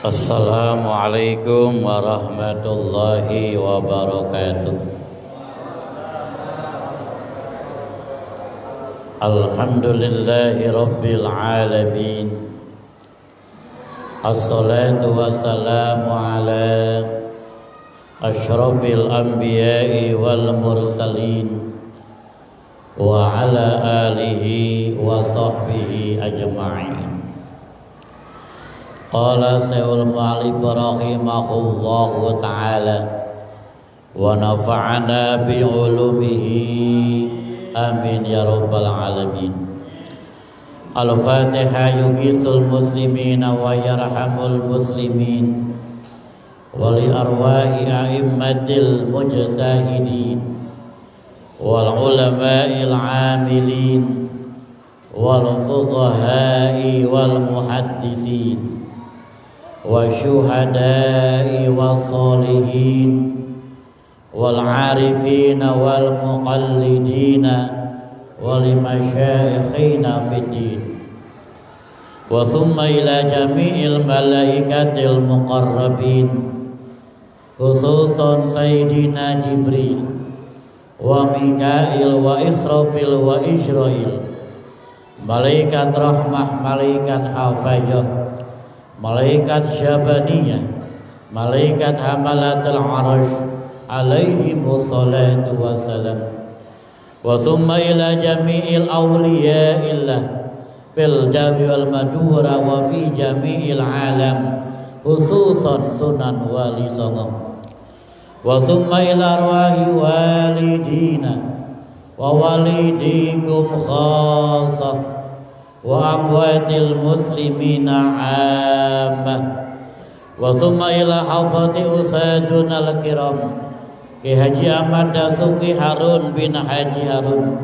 Assalamualaikum warahmatullahi wabarakatuh. Alhamdulillahi rabbil alamin. Assalatu wassalamu ala asyrafil anbiya'i wal mursalin wa ala alihi wa sahbihi ajma'in. Qala Sayyidul Mu'allif rahimahullahu ta'ala wa nafa'ana bi'ulumihi amin ya rabbal alamin. Al-Fatihah yugisul muslimina wa yarhamul muslimin wa li arwahi a'immatil mujtahidin wal ulama'il amilin wal fuqaha'i wal muhaddisin wa syuhada'i wal salihin wal arifina wal muqallidina wal masyayikhina fid din wa thumma ila jami'il malaikatil muqarrabin khususan Sayyidina Jibril wa Mikail wa Israfil wa Israil, malaikat rahmah, malaikat hafajah, malaikat syabaniyah, malaikat hamalatul arsh alaihimus salatu wassalam. Wa thumma ila jami'il awliya'illah fil jawi wal madura wa fi jami'il alam khususan Sunan Wali Songo. Wa thumma ila arwahi walidina wa walidikum khasah wa amwatil muslimina ammah. Wa thumma ila hafati usadunal kiram Ki Haji Ahmad Dasuki Harun bin Haji Harun,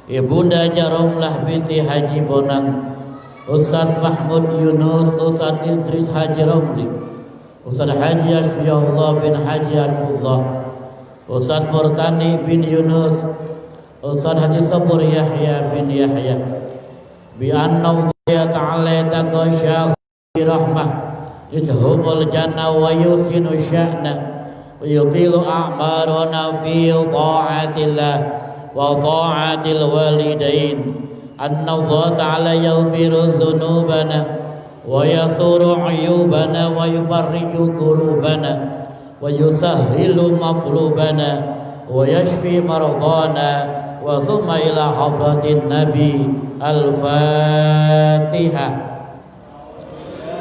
Ibunda Jaromlah binti Haji Bonang, Ustadz Mahmud Yunus, Ustadz Idris Haji Romli, Ustadz Haji Asfiyullah bin Haji Asfullah, Ustadz Murtani bin Yunus, Ustadz Haji Sabur Yahya bin Yahya, bi anna ya ta'ala taqasya rahmah yudhumul jannah wa yusinu sya'na ويطيل أعمارنا في طاعة الله وطاعة الوالدين أن الله تعالى يغفر ذنوبنا ويستر عيوبنا ويفرج كروبنا ويسهل مطلوبنا ويشفي مرضانا. وثم إلى حضرة النبي الفاتحة.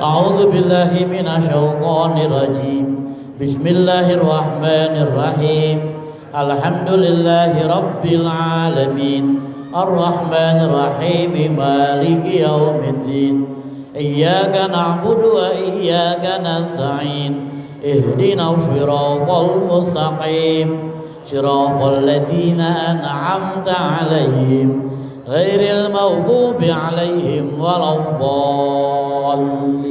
أعوذ بالله من الشيطان الرجيم. Bismillahirrahmanirrahim. Alhamdulillahi rabbil alamin. Ar-Rahmanirrahim. Maliki yaumiddin. Iyyaka na'budu wa iyyaka nasta'in. Ihdinas siratal mustaqim. Siratal ladzina an'amta 'alaihim ghairil maghdubi 'alaihim waladdallin.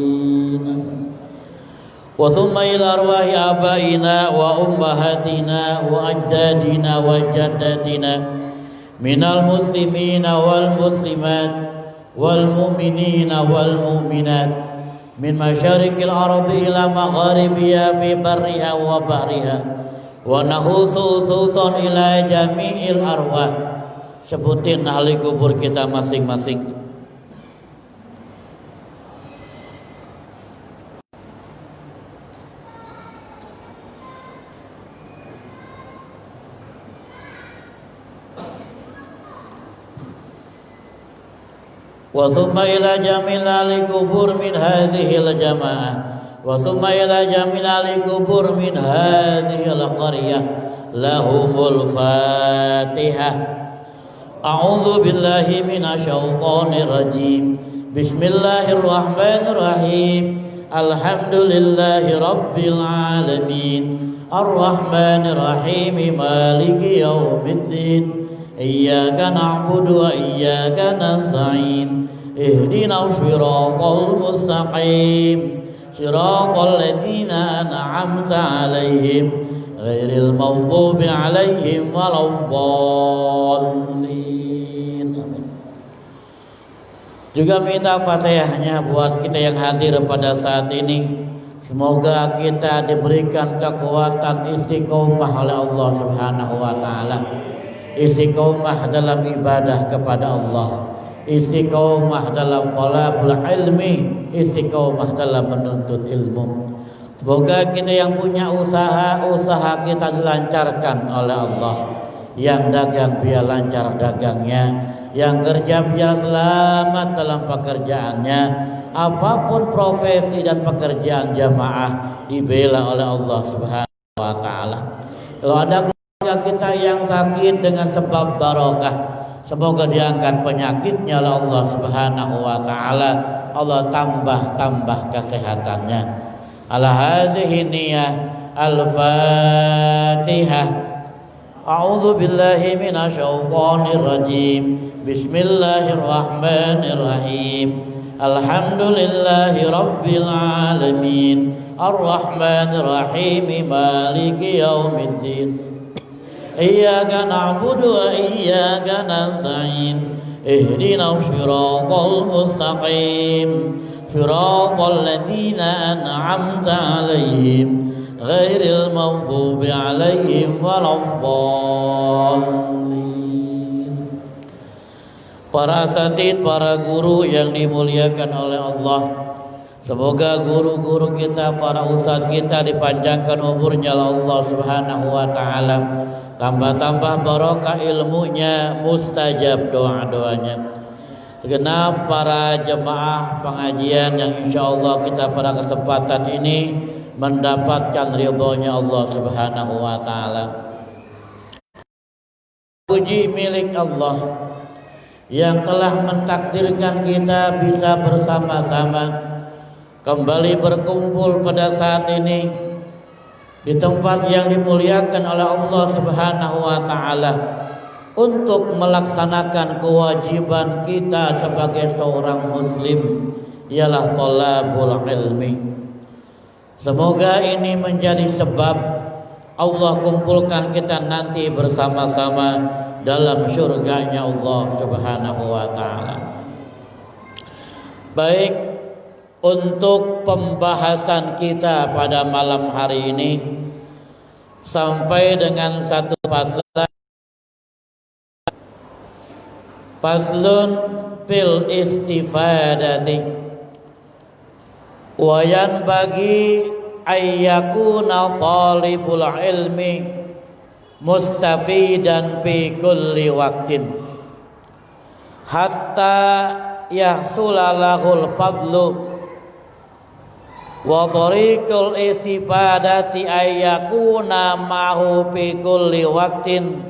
Wa thumma ila arwahi abaina wa ummahatina wa ajdadina wa jaddatina minal muslimina wal muslimat wal mu'minina wal mu'minat min masyariqil ardi ila magharibiha fi barriha wa bahriha wa nahusu khususan ila jami'il arwah. Sebutin ahli kubur kita masing-masing. Wa thumma ila jamil ahli kubur min hadhil jamaah wa thumma ila jamil ahli kubur min hadhil qaryah lahumul fatihah. A'udzu billahi minasy syaithanir rajim. Bismillahirrahmanirrahim. Alhamdulillahi rabbil alamin. Ar-Rahmanir Rahim. Maliki yaumiddin. Iyyaka na'budu wa iyyaka nasta'in. Ihdinas siratal mustaqim. Siratal ladzina an'amta 'alaihim ghairil maghdubi 'alaihim waladdallin. Amin. Juga minta Fatihahnya buat kita yang hadir pada saat ini Semoga kita diberikan kekuatan istiqomah oleh Allah Subhanahu wa taala. Istiqomah dalam ibadah kepada Allah, istiqomah dalam talabul ilmi, istiqomah dalam menuntut ilmu. Semoga kita yang punya usaha kita dilancarkan oleh Allah. Yang dagang biar lancar dagangnya, yang kerja biar selamat dalam pekerjaannya. Apapun profesi dan pekerjaan jamaah dibela oleh Allah Subhanahu wa taala. Kalau ada keluarga kita yang sakit dengan sebab barokah, semoga diangkat penyakitnya oleh Allah Subhanahu wa taala. Allah tambah kesehatannya. Ala hadhihi niyyah al-Fatihah. A'udzu billahi minasyaitonir rajim. Bismillahirrahmanirrahim. Alhamdulillahi rabbil alamin. Arrahmanir rahim. Maliki yaumiddin. Iyyaka na'budu wa iyyaka nasta'in. Ihdinas siratal mustaqim. Siratal ladzina an'amta 'alaihim ghairil maghdubi 'alaihim waladdallin. Para asatidz, para guru yang dimuliakan oleh Allah, semoga guru-guru kita, para ustadz kita dipanjangkan umurnya oleh Allah Subhanahu wa taala. Tambah-tambah barokah ilmunya, mustajab doa-doanya. Segenap para jemaah pengajian yang insyaallah kita pada kesempatan ini mendapatkan ridhonya Allah Subhanahu wa taala. Puji milik Allah yang telah mentakdirkan kita bisa bersama-sama kembali berkumpul pada saat ini di tempat yang dimuliakan oleh Allah Subhanahu wa taala untuk melaksanakan kewajiban kita sebagai seorang muslim, ialah thalabul ilmi. Semoga ini menjadi sebab Allah kumpulkan kita nanti bersama-sama dalam surganya Allah Subhanahu wa taala. Baik, untuk pembahasan kita pada malam hari ini sampai dengan satu faslun fil istifadati wayan bagi ayyakuna talibul ilmi mustafidan fi kulli waqtin hatta yahsula lahul fadlu wa tariqul istifadati ayyakuna ma'hu fi kulli waqtin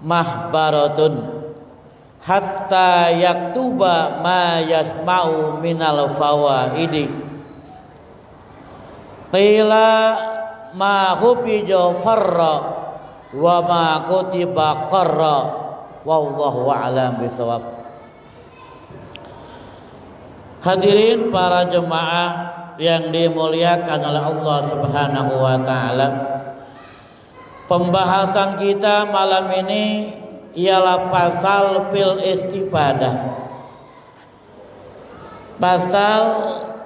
mahbaratun hatta yaktuba ma yasma'u minal fawaidi qila ma hufijo farra wa ma kutiba qarra wallahu a'lam bisawab. Hadirin para jemaah yang dimuliakan oleh Allah Subhanahu wa taala, pembahasan kita malam ini ialah pasal fil istifadah. Pasal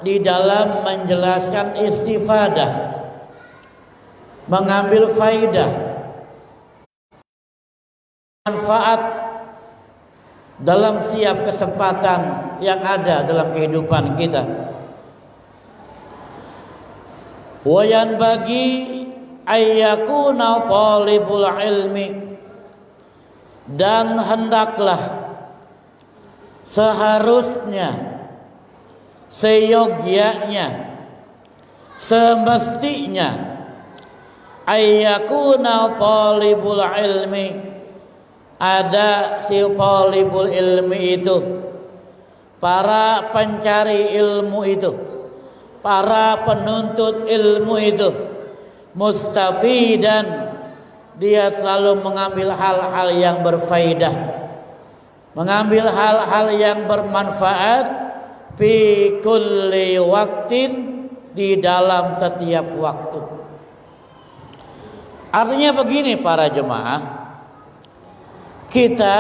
di dalam menjelaskan istifadah, mengambil faidah, manfaat dalam setiap kesempatan yang ada dalam kehidupan kita. Wayan bagi ayyakuna talibul ilmi, dan hendaklah seharusnya, seyogyanya, semestinya ayyakuna talibul ilmi, ada si talibul ilmi itu, para pencari ilmu itu, para penuntut ilmu itu, mustafidan, dia selalu mengambil hal-hal yang berfaedah, mengambil hal-hal yang bermanfaat fi kulli waqtin, di dalam setiap waktu. Artinya begini para jemaah, kita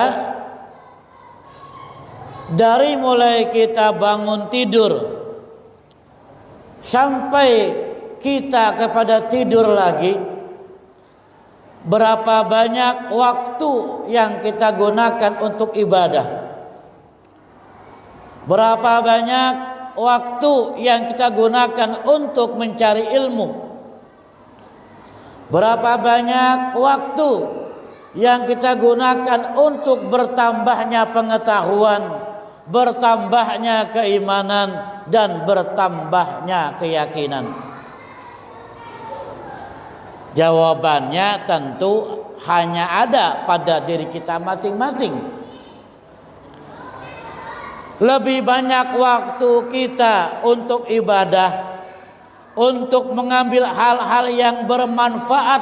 dari mulai kita bangun tidur sampai kita kepada tidur lagi, berapa banyak waktu yang kita gunakan untuk ibadah? Berapa banyak waktu yang kita gunakan untuk mencari ilmu? Berapa banyak waktu yang kita gunakan untuk bertambahnya pengetahuan, bertambahnya keimanan, dan bertambahnya keyakinan? Jawabannya tentu hanya ada pada diri kita masing-masing. Lebih banyak waktu kita untuk ibadah, untuk mengambil hal-hal yang bermanfaat,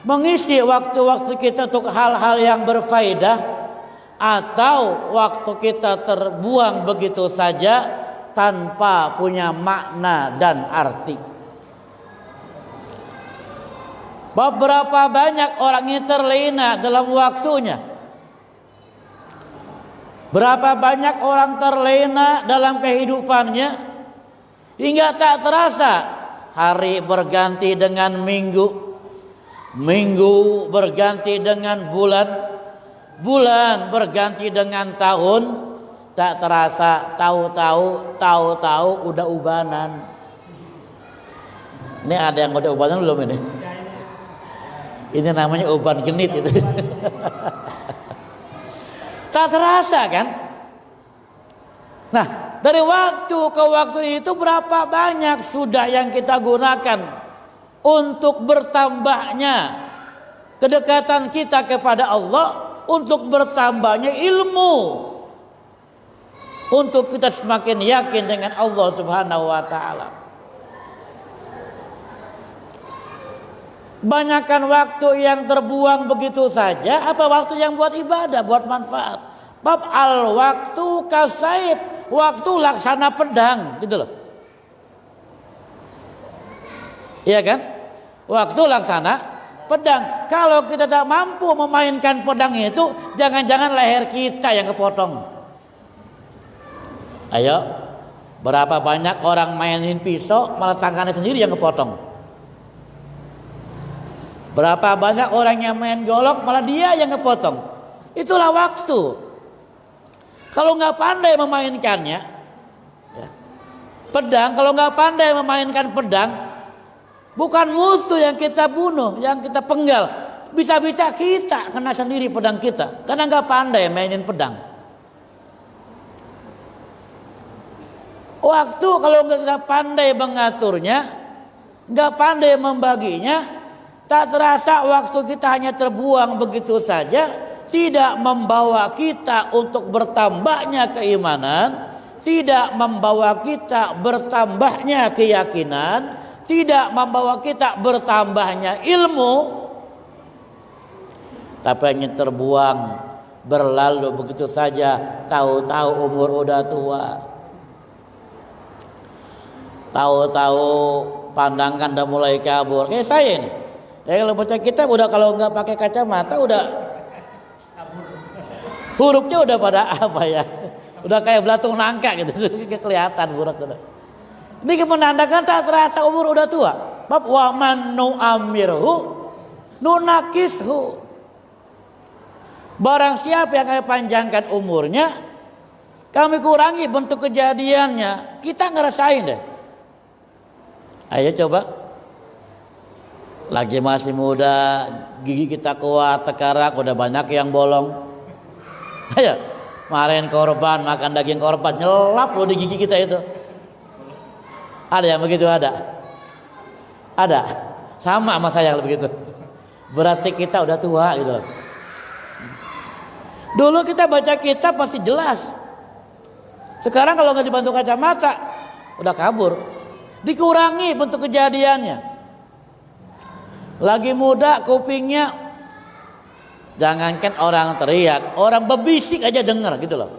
mengisi waktu-waktu kita untuk hal-hal yang berfaedah, atau waktu kita terbuang begitu saja tanpa punya makna dan arti. Beberapa banyak orang yang terlena dalam waktunya. Berapa banyak orang terlena dalam kehidupannya hingga tak terasa hari berganti dengan minggu, minggu berganti dengan bulan, bulan berganti dengan tahun, tak terasa tahu-tahu udah ubanan. Ini ada yang udah ubanan belum ini? Ini namanya uban genit itu. Tak terasa kan? Nah, dari waktu ke waktu itu berapa banyak sudah yang kita gunakan untuk bertambahnya kedekatan kita kepada Allah, untuk bertambahnya ilmu, untuk kita semakin yakin dengan Allah Subhanahu wa taala. Banyakkan waktu yang terbuang begitu saja, apa waktu yang buat ibadah, buat manfaat. Bab al waktu kasaib, waktu laksana pedang, gitu loh. Iya kan? Waktu laksana pedang. Kalau kita tak mampu memainkan pedang itu, jangan-jangan leher kita yang kepotong. Ayo, berapa banyak orang mainin pisau, malah tangannya sendiri yang kepotong. Berapa banyak orang yang main golok, malah dia yang ngepotong. Itulah waktu. Kalau nggak pandai memainkannya, ya, pedang, kalau nggak pandai memainkan pedang, bukan musuh yang kita bunuh, yang kita penggal. Bisa-bisa kita kena sendiri pedang kita, karena nggak pandai mainin pedang. Waktu kalau nggak kita pandai mengaturnya, nggak pandai membaginya, tak terasa waktu kita hanya terbuang begitu saja, tidak membawa kita untuk bertambahnya keimanan, tidak membawa kita bertambahnya keyakinan, tidak membawa kita bertambahnya ilmu, tapi hanya terbuang, berlalu begitu saja, tahu-tahu umur udah tua, tahu-tahu pandangan udah mulai kabur. Kayak saya ini. Ya kalau baca kitab udah, kalau nggak pakai kacamata udah hurufnya udah pada apa ya? Udah kayak belatung nangka gitu, kelihatan huruf udah. Ini menandakan tak terasa umur udah tua. Bab wa man nu'amirhu nunakishu. Barang siapa yang kami panjangkan umurnya, kami kurangi bentuk kejadiannya. Kita ngerasain deh. Ayo coba. Lagi masih muda, gigi kita kuat, sekarang udah banyak yang bolong. Ayo, kemarin korban makan daging korban, nyelap loh di gigi kita itu. Ada yang begitu? Ada. Sama saya begitu. Berarti kita udah tua gitu. Dulu kita baca kitab pasti jelas. Sekarang kalau nggak dibantu kacamata, udah kabur. Dikurangi bentuk kejadiannya. Lagi muda kupingnya, jangankan orang teriak, orang bebisik aja dengar gitu loh.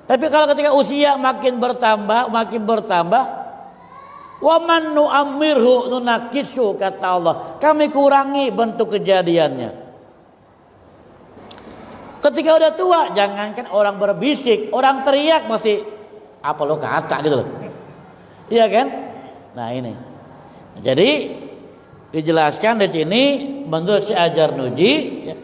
Tapi kalau ketika usia makin bertambah, wa man nu'ammirhu nunakisu, kata Allah, kami kurangi bentuk kejadiannya. Ketika udah tua, jangankan orang berbisik, orang teriak masih apa lo kata gitu loh. Iya kan? Nah ini. Jadi dijelaskan di sini menurut Syekh Al-Jarnuji ya,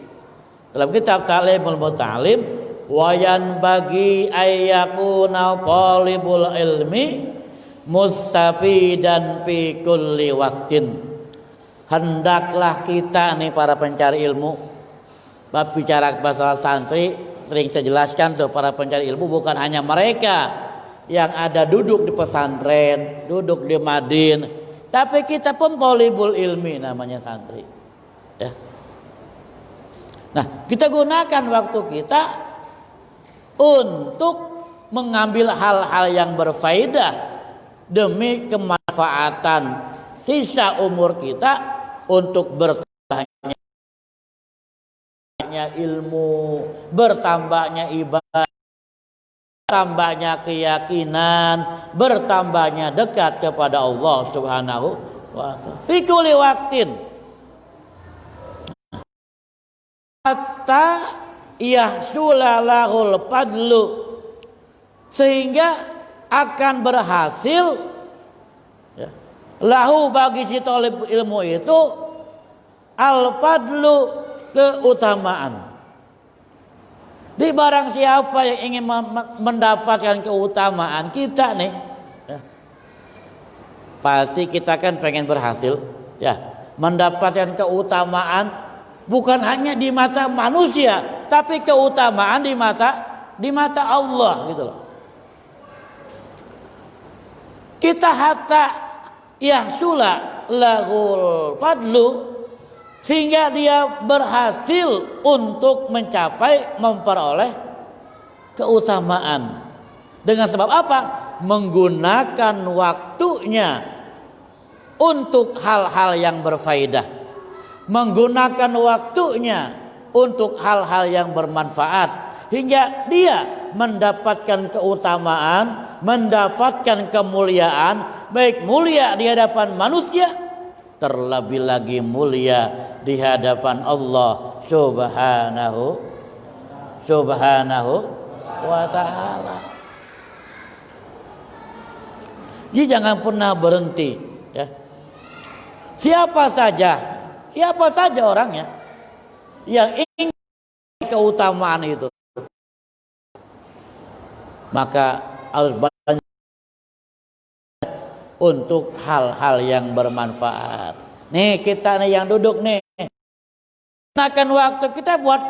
dalam kitab Ta'limul Muta'alim, wayan bagi ayyakuna talibul ilmi mustafidan fi kulli waktin. Hendaklah kita nih para pencari ilmu, bab bicara bahasa santri sering saya jelaskan tuh, para pencari ilmu bukan hanya mereka yang ada duduk di pesantren, duduk di madin, tapi kita pun talibul ilmi namanya santri ya. Nah, kita gunakan waktu kita untuk mengambil hal-hal yang berfaedah demi kemanfaatan sisa umur kita untuk bertambahnya ilmu, bertambahnya ibadah, bertambahnya keyakinan, bertambahnya dekat kepada Allah Subhanahu wa ta'ala. Fi kulli waqtin hatta yahsula lahul fadlu, sehingga akan berhasil ya, lahu bagi si talib ilmu itu al fadlu, keutamaan. Di barang siapa yang ingin mendapatkan keutamaan kita nih ya, pasti kita kan pengen berhasil ya, mendapatkan keutamaan bukan hanya di mata manusia, tapi keutamaan di mata Allah gitu loh. Kita hatta yahsula lahul fadlu, sehingga dia berhasil untuk mencapai, memperoleh keutamaan. Dengan sebab apa? Menggunakan waktunya untuk hal-hal yang berfaedah, menggunakan waktunya untuk hal-hal yang bermanfaat, hingga dia mendapatkan keutamaan, mendapatkan kemuliaan, baik mulia di hadapan manusia, terlebih lagi mulia di hadapan Allah Subhanahu wa ta'ala. Jadi jangan pernah berhenti ya. Siapa saja orangnya yang ingin keutamaan itu, maka harus banyak untuk hal-hal yang bermanfaat. Nih kita nih yang duduk nih, gunakan waktu kita buat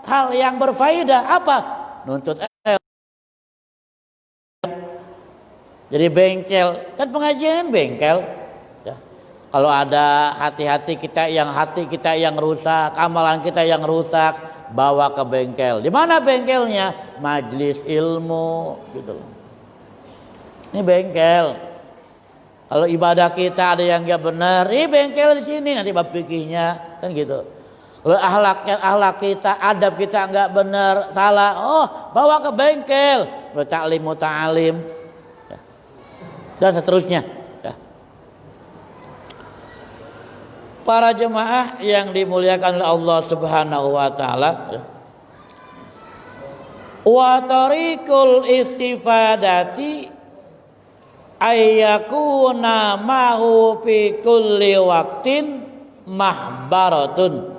hal yang berfaedah. Apa? Nuntut ilmu. Jadi bengkel, kan pengajian bengkel ya. Kalau ada hati kita yang rusak, amalan kita yang rusak, bawa ke bengkel. Di mana bengkelnya? Majelis ilmu gitu. Ini bengkel. Kalau ibadah kita ada yang nggak benar, bengkel di sini nanti bab fikihnya kan gitu. Kalau akhlak kita, adab kita nggak benar, salah, bawa ke bengkel, bertaklim muta'alim ya. Dan seterusnya ya. Para jemaah yang dimuliakan oleh Allah Subhanahu wa ta'ala ya. Wa tariqul istifadati ayyakuna mahu fi kulli waqtin mahbaratun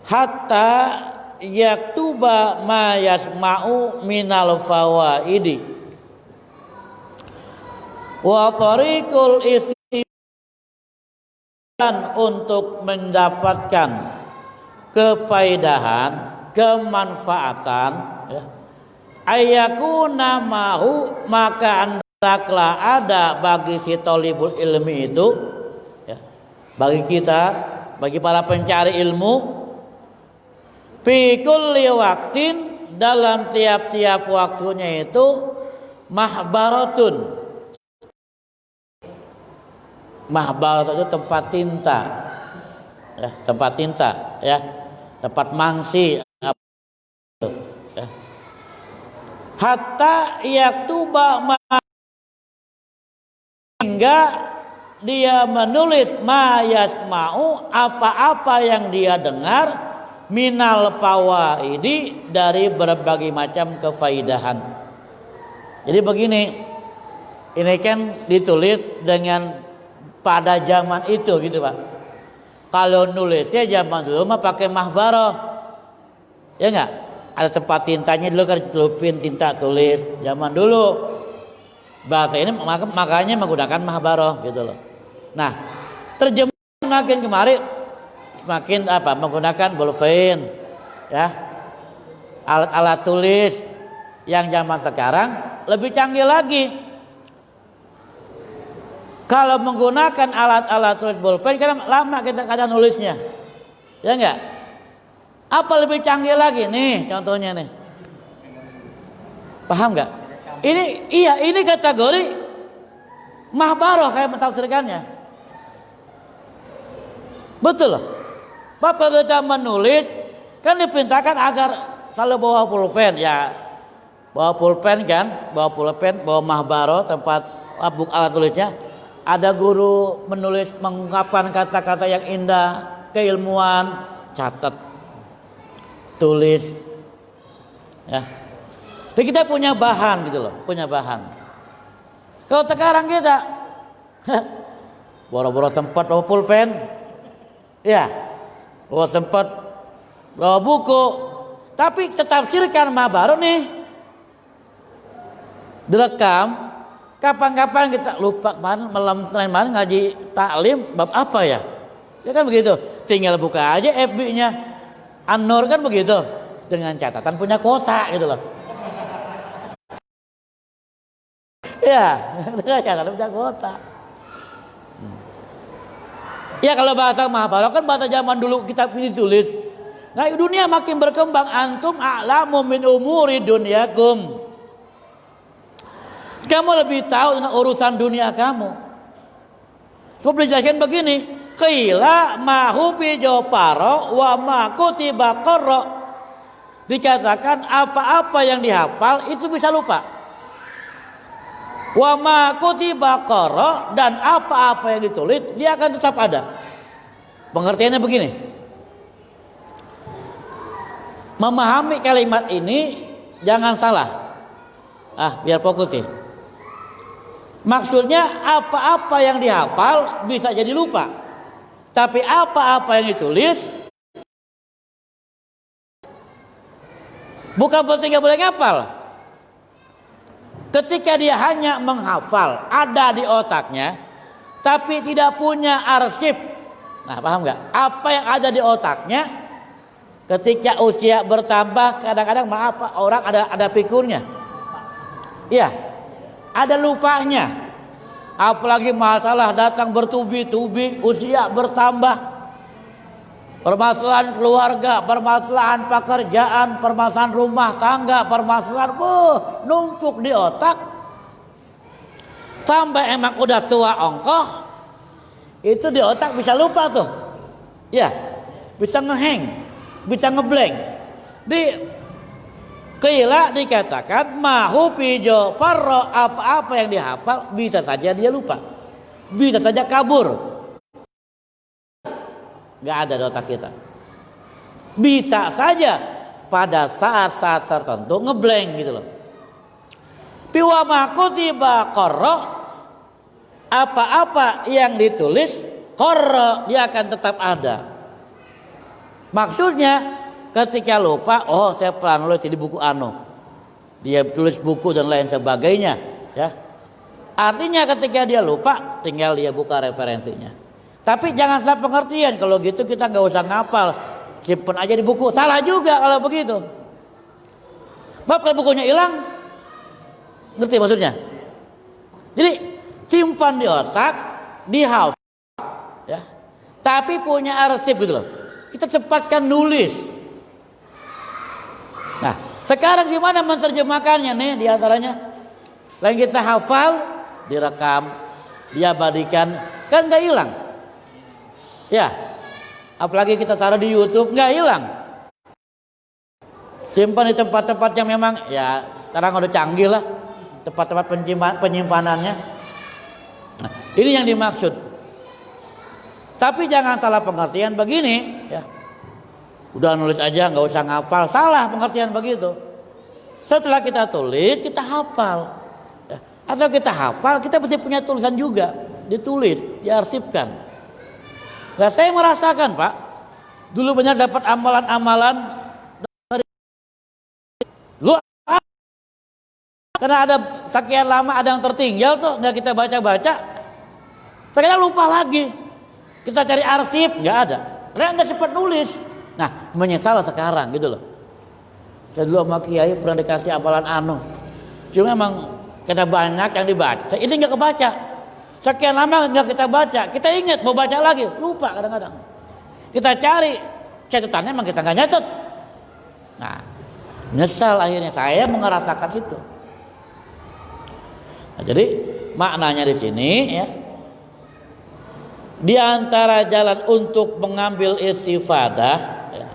hatta yaktuba ma yasma'u minal fawaidi wa tariqul istifadatan, untuk mendapatkan kefaedahan, kemanfaatan ya. Ayyakuna mahu, maka hendaklah ada bagi si talibul ilmi itu ya, bagi kita, bagi para pencari ilmu, fi kulli waqtin, dalam tiap-tiap waktunya itu, mahbaratun. Mahbarat itu tempat tinta ya, tempat tinta ya, tempat mangsi ya. Hatta yaktuba, hingga dia menulis ma yasma'u, apa-apa yang dia dengar, minal fawaidi, dari berbagai macam kefaidahan. Jadi begini, ini kan ditulis dengan pada zaman itu gitu Pak. Kalau nulisnya zaman dulu mah pakai mahbarah. Ya enggak? Ada tempat tintanya dulu kan, celupin tinta tulis zaman dulu. Bahasa ini makanya menggunakan mahbarah gitu loh. Nah, terjemahan makin kemarin semakin menggunakan bolpen ya. Alat-alat tulis yang zaman sekarang lebih canggih lagi. Kalau menggunakan alat-alat tulis bolpen kan lama kita kadang nulisnya. Ya enggak? Apa lebih canggih lagi nih contohnya nih. Paham enggak? Ini kategori mahbarah kayak mentafsirkannya. Betul loh. Bab kalau kita menulis kan diperintahkan agar selalu bawa pulpen ya. Bawa pulpen kan, bawa mahbarah tempat alat tulisnya. Ada guru menulis mengungkapkan kata-kata yang indah, keilmuan, catat, tulis, ya. Jadi kita punya bahan gitu loh, punya bahan. Kalau sekarang kita, boro-boro sempat bawa pulpen, ya, bawa sempat bawa buku, tapi tafsirkan mahbarah nih, direkam. Kapan-kapan kita lupa kemarin malam Senin kemarin ngaji taklim bab apa ya? Ya kan begitu. Tinggal buka aja FB-nya. An-Nur kan begitu. Dengan catatan punya kota gitu loh. Ya, dengan catatan punya kota. Ya kalau bahasa mahbarah kan bahasa zaman dulu kitab ini tulis. Nah dunia makin berkembang. Antum a'lamu min umuri dunyakum. Kamu lebih tahu tentang urusan dunia kamu. Sebab dijelaskan begini, qila ma hubi joparo wa ma kutiba qarra. Dikatakan apa-apa yang dihafal itu bisa lupa. Wa ma kutiba qarra, dan apa-apa yang ditulis dia akan tetap ada. Pengertiannya begini. Memahami kalimat ini jangan salah. Biar fokus nih. Maksudnya apa-apa yang dihafal bisa jadi lupa. Tapi apa-apa yang ditulis bukan berarti gak boleh ngapal. Ketika dia hanya menghafal, ada di otaknya, tapi tidak punya arsip. Nah paham gak? Apa yang ada di otaknya, ketika usia bertambah, kadang-kadang orang ada pikurnya. Iya. Ada lupanya. Apalagi masalah datang bertubi-tubi, usia bertambah. Permasalahan keluarga, permasalahan pekerjaan, permasalahan rumah tangga, permasalahan numpuk di otak. Sampai emang udah tua ongkoh, itu di otak bisa lupa tuh. Ya, bisa ngeheng, bisa ngeblank. Qila dikatakan mahu pijo parro, apa-apa yang dihafal bisa saja dia lupa, bisa saja kabur, nggak ada di otak kita. Bisa saja pada saat-saat tertentu ngeblank gitu loh. Piwa makutiba qarra, apa-apa yang ditulis qarra dia akan tetap ada. Maksudnya ketika lupa, saya pernah nulis di buku dia tulis buku dan lain sebagainya, ya. Artinya ketika dia lupa, tinggal dia buka referensinya. Tapi jangan salah pengertian, kalau gitu kita nggak usah ngapal, simpen aja di buku. Salah juga kalau begitu. Bab kalau bukunya hilang, ngerti maksudnya? Jadi simpan di otak, dihafal, ya. Tapi punya arsip gitu loh. Kita cepatkan nulis. Nah, sekarang gimana menerjemahkannya nih diantaranya? Lain kita hafal, direkam, diabadikan, kan nggak hilang. Ya, apalagi kita taruh di YouTube nggak hilang. Simpan di tempat-tempat yang memang ya sekarang udah canggih lah, tempat-tempat penyimpanannya. Nah, ini yang dimaksud. Tapi jangan salah pengertian begini, ya. Udah nulis aja nggak usah ngapal, salah pengertian begitu. Setelah kita tulis kita hafal, ya. Atau kita hafal kita mesti punya tulisan juga. ditulis, diarsipkan. Nah, saya merasakan Pak, dulu banyak dapat amalan-amalan dari luar, karena ada sekian lama ada yang tertinggal tuh nggak kita baca-baca, ternyata lupa lagi. Kita cari arsip nggak ada, karena nggak sempat nulis. Nah, menyesal sekarang gitu loh. Saya dulu sama Kiai pernah dikasih amalan cuma memang karena banyak yang dibaca, ini nggak kebaca. Sekian lama nggak kita baca, kita ingat mau baca lagi, lupa kadang-kadang. Kita cari catatannya, memang kita nggak nyatet. Nah, menyesal akhirnya. Saya merasakan itu. Nah, jadi maknanya di sini ya, di antara jalan untuk mengambil istifadah, ya,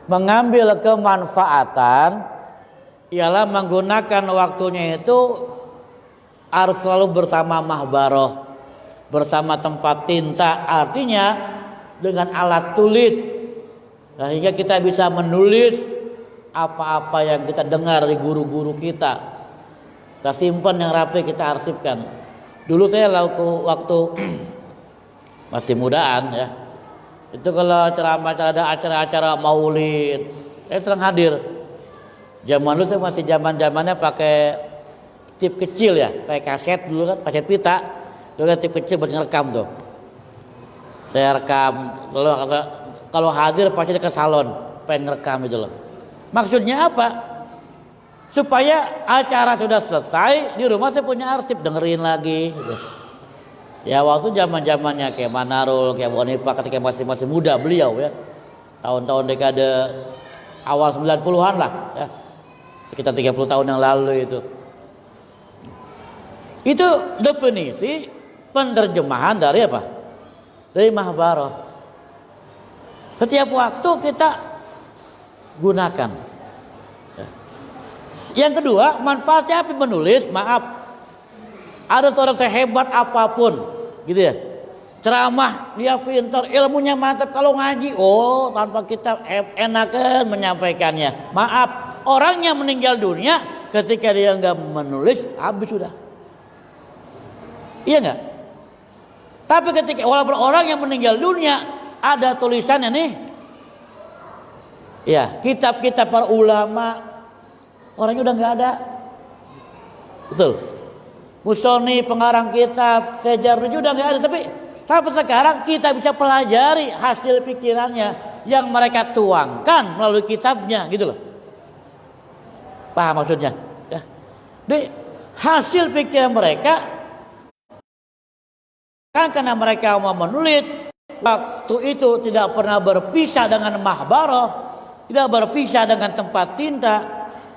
mengambil kemanfaatan, ialah menggunakan waktunya itu harus selalu bersama mahbaroh, bersama tempat tinta, artinya dengan alat tulis, sehingga kita bisa menulis apa-apa yang kita dengar dari guru-guru kita. Kita simpan yang rapi, kita arsipkan. Dulu saya waktu masih mudaan ya, itu kalau ceramah ada acara-acara maulid, saya sering hadir. Zaman dulu saya masih zamannya pakai tip kecil ya, kayak kaset dulu kan, pakai pita, dulu kan tip kecil buat ngerekam tuh. Saya rekam, lalu kalau hadir pasti ke salon, pengen ngerekam itu loh. Maksudnya apa? Supaya acara sudah selesai, di rumah saya punya arsip, dengerin lagi. Gitu. Ya waktu zamannya kayak Manarul, kayak Bu Hanifah ketika masih muda beliau ya, tahun-tahun dekade awal 90-an lah ya, sekitar 30 tahun yang lalu itu. Itu definisi penerjemahan dari apa? Dari mahbaroh. Setiap waktu kita gunakan. Yang kedua, manfaatnya apa menulis? Maaf, ada seorang sehebat apapun, gitu ya, ceramah dia pintar, ilmunya mantap, kalau ngaji, tanpa kita enakan menyampaikannya. Maaf, orangnya meninggal dunia, ketika dia nggak menulis, habis sudah. Iya nggak? Tapi ketika walaupun orang yang meninggal dunia ada tulisannya nih, ya kitab-kitab para ulama, orangnya udah nggak ada, betul. Musoni pengarang kitab, Sejarah udah nggak ada, tapi sampai sekarang kita bisa pelajari hasil pikirannya yang mereka tuangkan melalui kitabnya, gitu loh. Paham maksudnya? Ya. Di hasil pikiran mereka. Kan karena mereka mau menulis, waktu itu tidak pernah berpisah dengan mahbaroh, tidak berpisah dengan tempat tinta.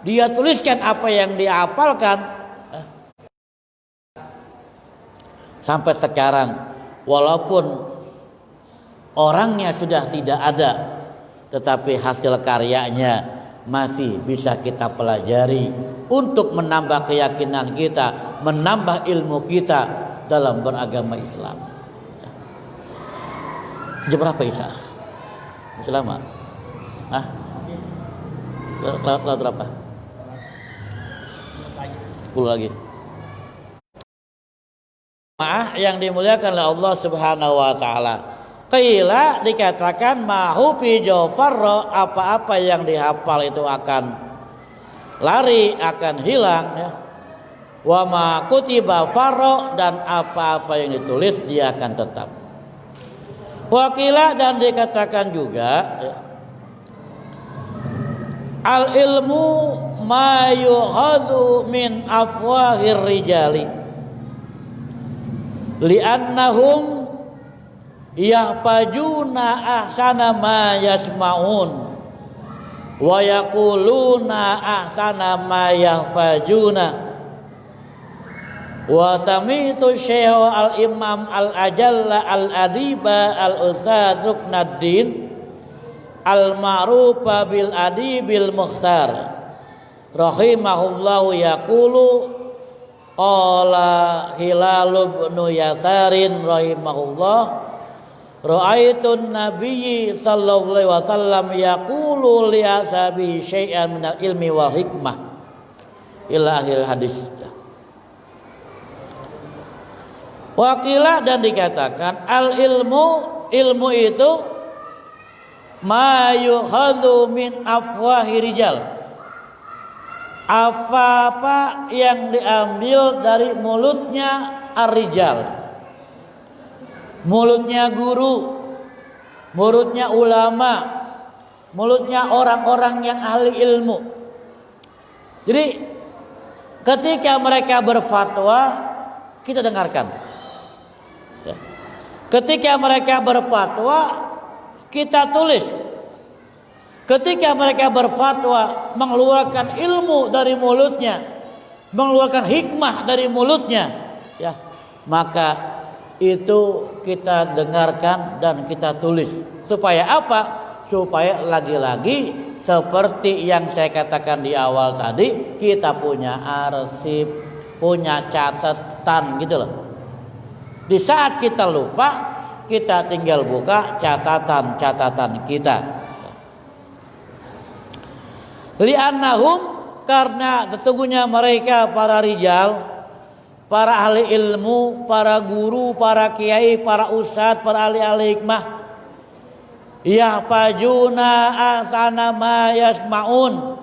Dia tuliskan apa yang dia hafalkan. Sampai sekarang, walaupun orangnya sudah tidak ada, tetapi hasil karyanya masih bisa kita pelajari untuk menambah keyakinan kita, menambah ilmu kita dalam beragama Islam. Jam berapa Isya? Masih lama? Hah? Lewat berapa? 10 lagi. Yang dimuliakan oleh Allah Subhanahu wa taala. Qila dikatakan mahu fi jafarra, apa-apa yang dihafal itu akan lari, akan hilang ya. Wa ma kutiba farra, dan apa-apa yang ditulis dia akan tetap. Wakila, dan dikatakan juga ya, al ilmu ma yuhadu min afwahir rijali li'annahum yahfajuna ahsana ma yasma'un wa yaquluna ahsana ma yahfajuna. Wa sami'tu Syekh al-Imam al-Ajalla al-Adiba al-Ustadz Ruknuddin al-Ma'rufa bil Adibil Mukhtar rahimahullahu yaqulu qala Hilal bin Yasarin rahimahullah ra'aitun nabiyyi sallallahu alaihi wasallam yaqulu li ashabi syai'an minal ilmi wal hikmah ila akhir hadis. Wakilah dan dikatakan al ilmu itu ma yukhadhu min afwahi rijal, apa-apa yang diambil dari mulutnya ar-rijal, mulutnya guru, mulutnya ulama, mulutnya orang-orang yang ahli ilmu. Jadi ketika mereka berfatwa, kita dengarkan. Ketika mereka berfatwa, kita tulis. Ketika mereka berfatwa, mengeluarkan ilmu dari mulutnya, mengeluarkan hikmah dari mulutnya, ya, maka itu kita dengarkan dan kita tulis. Supaya apa? Supaya lagi-lagi seperti yang saya katakan di awal tadi, kita punya arsip, punya catatan gitu loh. Di saat kita lupa, kita tinggal buka catatan-catatan kita. Li'annahum, karena sesungguhnya mereka para rijal, para ahli ilmu, para guru, para kiai, para ustadz, para ahli-ahli hikmah, yahfazuna ahsana ma yasmaun,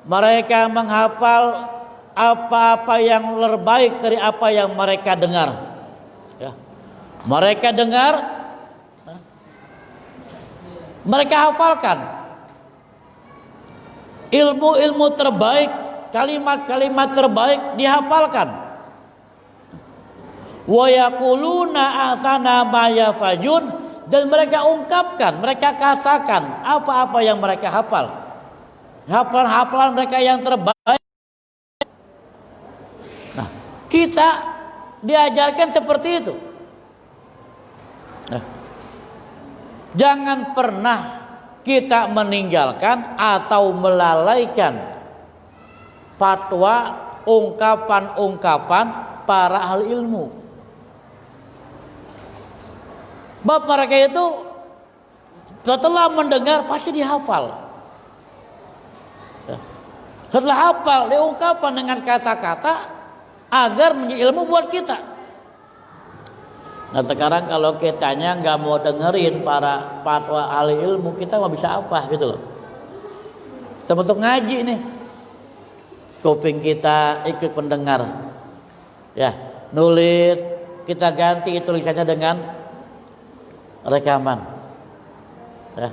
mereka menghafal apa-apa yang terbaik dari apa yang mereka dengar. Ya. Mereka dengar, mereka hafalkan ilmu-ilmu terbaik, kalimat-kalimat terbaik dihafalkan. Wa yaquluna ahsana ma yafajun, dan mereka ungkapkan, mereka katakan apa-apa yang mereka hafal. Hafalan mereka yang terbaik. Nah, kita diajarkan seperti itu. Nah, jangan pernah kita meninggalkan atau melalaikan fatwa, ungkapan-ungkapan para ahli ilmu. Bab mereka itu setelah mendengar pasti dihafal. Setelah hafal, diungkapkan dengan kata-kata agar menjadi ilmu buat kita. Nah sekarang kalau kitanya nggak mau dengerin para fatwa ahli ilmu, kita nggak bisa apa gitu loh. Termasuk ngaji nih, kuping kita ikut pendengar, ya nulis kita ganti tulisannya dengan rekaman. Ya.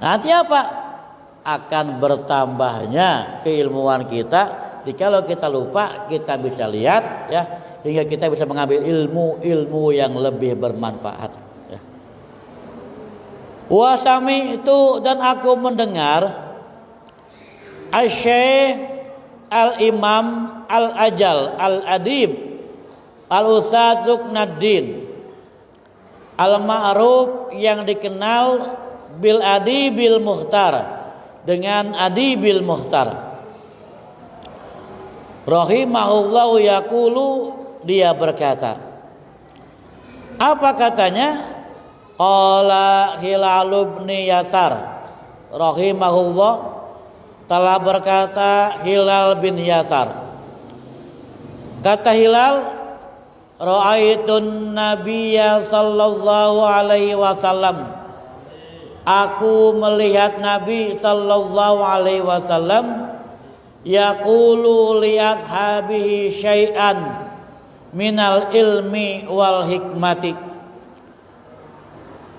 Nanti apa? Akan bertambahnya keilmuan kita. Jikalau kita lupa, kita bisa lihat, ya, hingga kita bisa mengambil ilmu yang lebih bermanfaat. Ya. Wasami itu, dan aku mendengar Asy-Syaikh Al-Imam Al-Ajal Al-Adib Al-Ustadz Zuknaddin Al-Ma'ruf, yang dikenal bil Adibil Muhtar, dengan Adibil Muhtar, rahimahullahu yaqulu, dia berkata, apa katanya? Qala Hilal bin Yasar rahimahullah, telah berkata Hilal bin Yasar, kata Hilal, ra'aitun nabiyya sallallahu alaihi wasallam, aku melihat Nabi sallallahu alaihi wasallam yaqulu li ashabihi syai'an minal ilmi wal hikmati.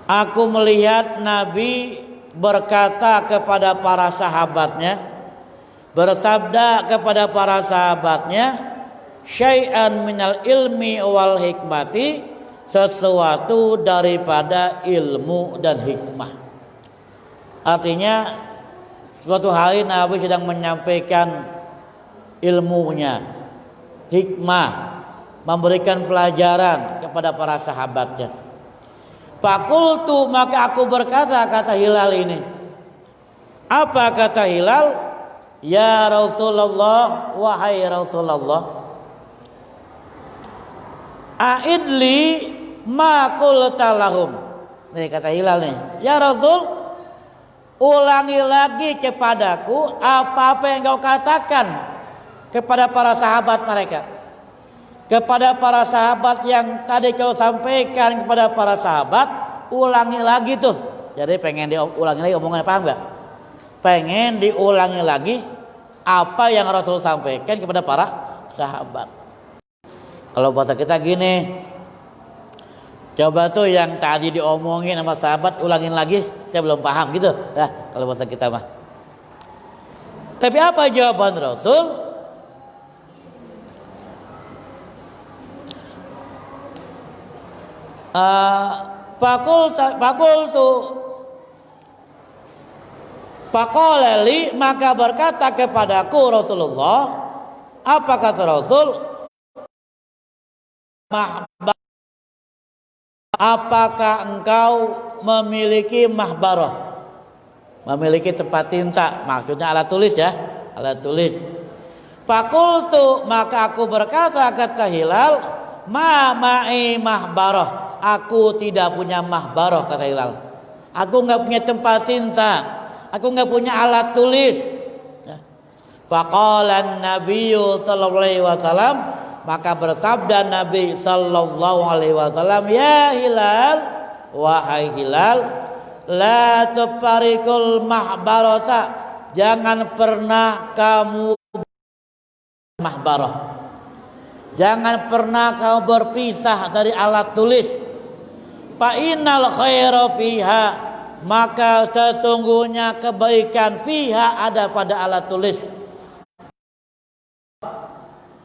Aku melihat Nabi berkata kepada para sahabatnya, bersabda kepada para sahabatnya, syai'an minal ilmi wal hikmati, sesuatu daripada ilmu dan hikmah. Artinya suatu hari Nabi sedang menyampaikan ilmunya, hikmah, memberikan pelajaran kepada para sahabatnya. Fakultu, maka aku berkata, kata Hilal ini. Apa kata Hilal? Ya Rasulullah, wahai Rasulullah, a'idli ma qulta lahum. Nih kata Hilal nih, ya Rasul, ulangi lagi kepadaku apa-apa yang kau katakan kepada para sahabat mereka. kepada para sahabat yang tadi kau sampaikan kepada para sahabat, ulangi lagi tuh. Jadi pengen diulangi lagi omongannya, paham nggak? Pengen diulangi lagi apa yang Rasul sampaikan kepada para sahabat. Kalau bahasa kita gini, coba tuh yang tadi diomongin sama sahabat ulangin lagi, saya belum paham gitu. Nah, kalau bahasa kita mah. Tapi apa jawaban Rasul? Fakultu maka berkata kepadaku Rasulullah, apa kata Rasul? Apakah engkau memiliki mahbarah? Memiliki tempat tinta, maksudnya alat tulis ya, alat tulis. Fakultu maka aku berkata kata Hilal, ma'i mahbarah. Aku tidak punya mahbarah, kata Hilal. Aku nggak punya tempat tinta, aku nggak punya alat tulis. Faqala Nabiyyu sallallahu alaihi wasallam, maka bersabda Nabi sallallahu alaihi wasallam, ya Hilal, wahai Hilal, la tufarikul mahbarata, jangan pernah kamu mahbarah. Jangan pernah kamu berpisah dari alat tulis. Fa innal khaira fiha, maka sesungguhnya kebaikan fiha ada pada alat tulis.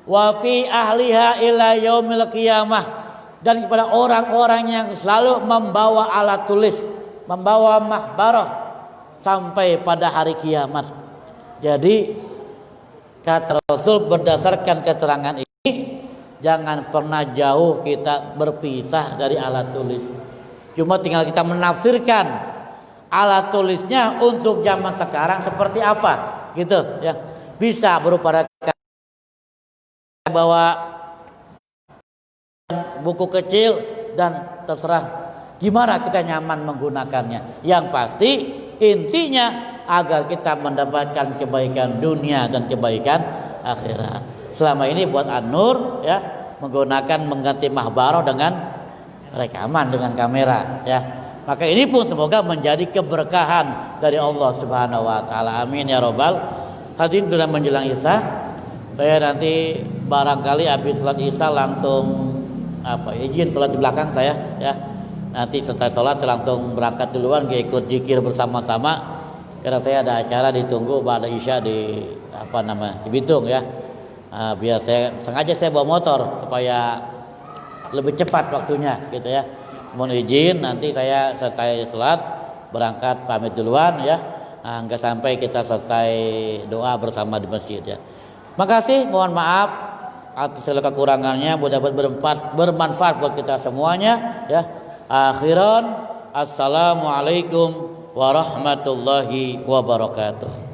Wa fi ahliha ila yaumil qiyamah, dan kepada orang-orang yang selalu membawa alat tulis, membawa mahbarah sampai pada hari kiamat. Jadi kata Rasul berdasarkan keterangan ini, jangan pernah jauh kita berpisah dari alat tulis. Cuma tinggal kita menafsirkan alat tulisnya untuk zaman sekarang seperti apa, gitu ya. Bisa berupa bawa buku kecil dan terserah gimana kita nyaman menggunakannya. Yang pasti intinya agar kita mendapatkan kebaikan dunia dan kebaikan akhirat. Selama ini buat An-Nur ya, menggunakan mengganti mahbarah dengan rekaman dengan kamera ya. Maka ini pun semoga menjadi keberkahan dari Allah Subhanahu wa taala. Amin ya robbal. Hadirin sudah menjelang Isya. Saya nanti barangkali habis salat Isya langsung izin salat di belakang saya ya. Nanti selesai salat saya langsung berangkat duluan ikut zikir bersama-sama. Karena saya ada acara ditunggu pada Isya di di Bitung ya. Biar sengaja saya bawa motor supaya lebih cepat waktunya gitu ya. Mohon izin nanti saya selesai salat berangkat pamit duluan ya. Enggak sampai kita selesai doa bersama di masjid ya. Makasih, mohon maaf atas segala kekurangannya, mudah-mudahan bermanfaat buat kita semuanya ya. Akhiran, assalamualaikum warahmatullahi wabarakatuh.